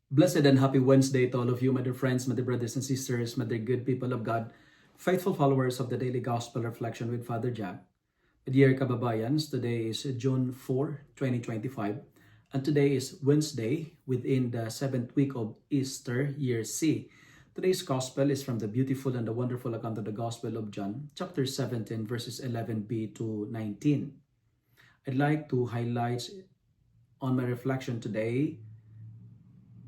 Blessed and happy Wednesday to all of you, my dear friends, my dear brothers and sisters, my dear good people of God, faithful followers of the Daily Gospel Reflection with Father Jack. My dear kababayans, today is June 4, 2025, and today is Wednesday within the 7th week of Easter, year C. Today's Gospel is from the beautiful and the wonderful account of the Gospel of John, chapter 17, verses 11b to 19. I'd like to highlight on my reflection today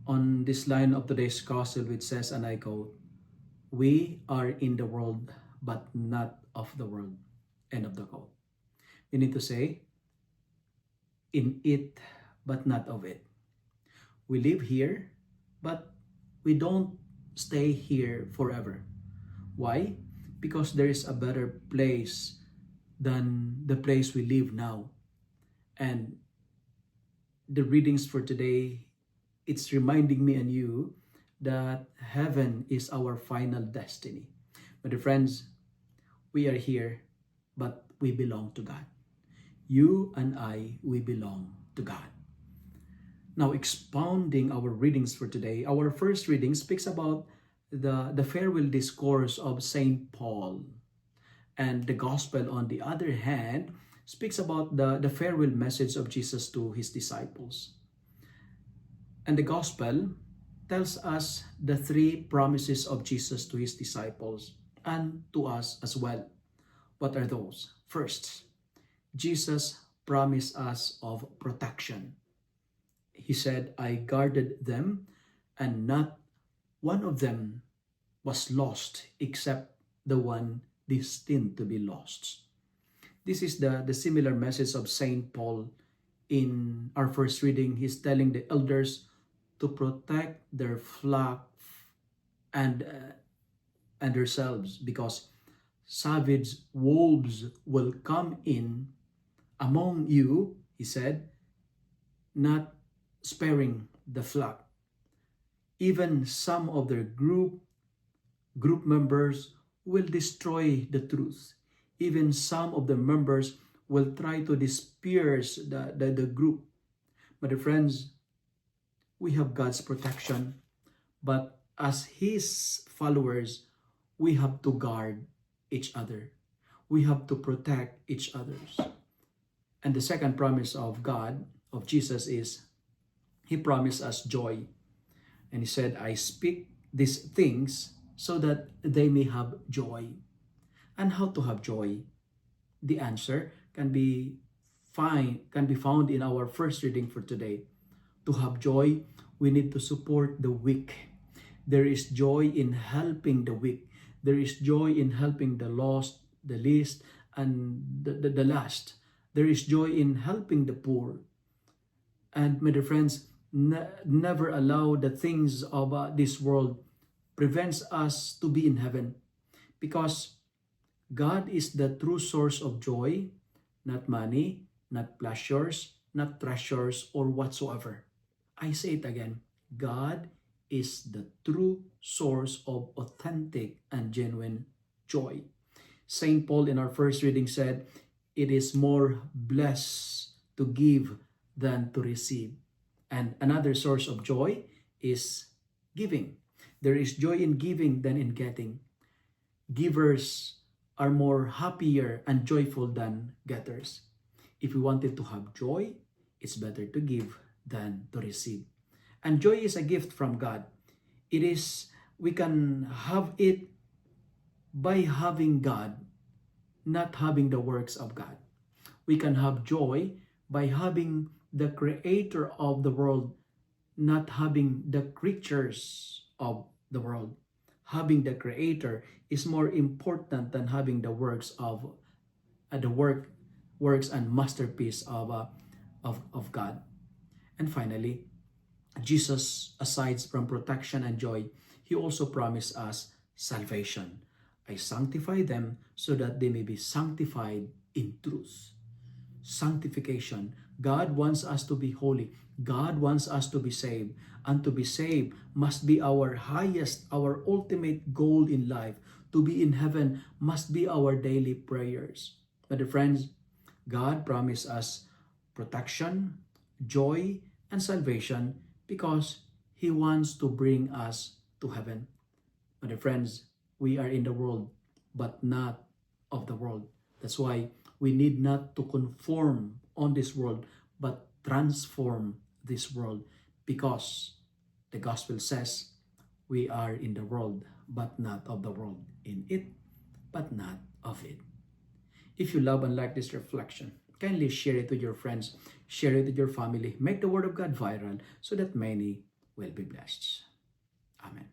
on this line of today's gospel, which says, and I quote, "We are in the world, but not of the world." End of the quote. We need to say, in it, but not of it. We live here, but we don't stay here forever. Why? Because there is a better place than the place we live now. And the readings for today, it's reminding me and you that heaven is our final destiny. But friends, we are here, but we belong to God. You and I, we belong to God. Now, expounding our readings for today, our first reading speaks about the farewell discourse of St. Paul. And the gospel, on the other hand, speaks about the farewell message of Jesus to his disciples. And the gospel tells us the three promises of Jesus to his disciples and to us as well. What are those? First, Jesus promised us of protection. He said, "I guarded them, and not one of them was lost except the one destined to be lost." This is the similar message of St. Paul in our first reading. He's telling the elders to protect their flock and themselves, because savage wolves will come in among you, he said, not sparing the flock. Even some of their group members will destroy the truth. Even some of the members will try to disperse the group. But friends, we have God's protection, but as his followers, we have to guard each other. We have to protect each others. And the second promise of God, of Jesus, is he promised us joy. And he said, "I speak these things so that they may have joy." And how to have joy? The answer can be found in our first reading for today. To have joy, we need to support the weak. There is joy in helping the weak. There is joy in helping the lost, the least, and the last. There is joy in helping the poor. And my dear friends, never allow the things of this world prevents us to be in heaven, because God is the true source of joy, not money, not pleasures, not treasures, or whatsoever. I say it again, God is the true source of authentic and genuine joy. St. Paul in our first reading said, "It is more blessed to give than to receive." And another source of joy is giving. There is joy in giving than in getting. Givers are more happier and joyful than getters. If we wanted to have joy, it's better to give than to receive. And joy is a gift from God. We can have it by having God, not having the works of God. We can have joy by having the creator of the world, not having the creatures of the world. Having the creator is more important than having the works of works and masterpiece of God. And finally, Jesus, aside from protection and joy, he also promised us salvation. "I sanctify them so that they may be sanctified in truth." Sanctification. God wants us to be holy. God wants us to be saved. And to be saved must be our highest, our ultimate goal in life. To be in heaven must be our daily prayers. But friends, God promised us protection, joy, and salvation because He wants to bring us to heaven. My dear friends, we are in the world, but not of the world. That's why we need not to conform on this world, but transform this world, because the gospel says we are in the world, but not of the world. In it, but not of it. If you love and like this reflection, kindly share it with your friends, share it with your family, make the Word of God viral so that many will be blessed. Amen.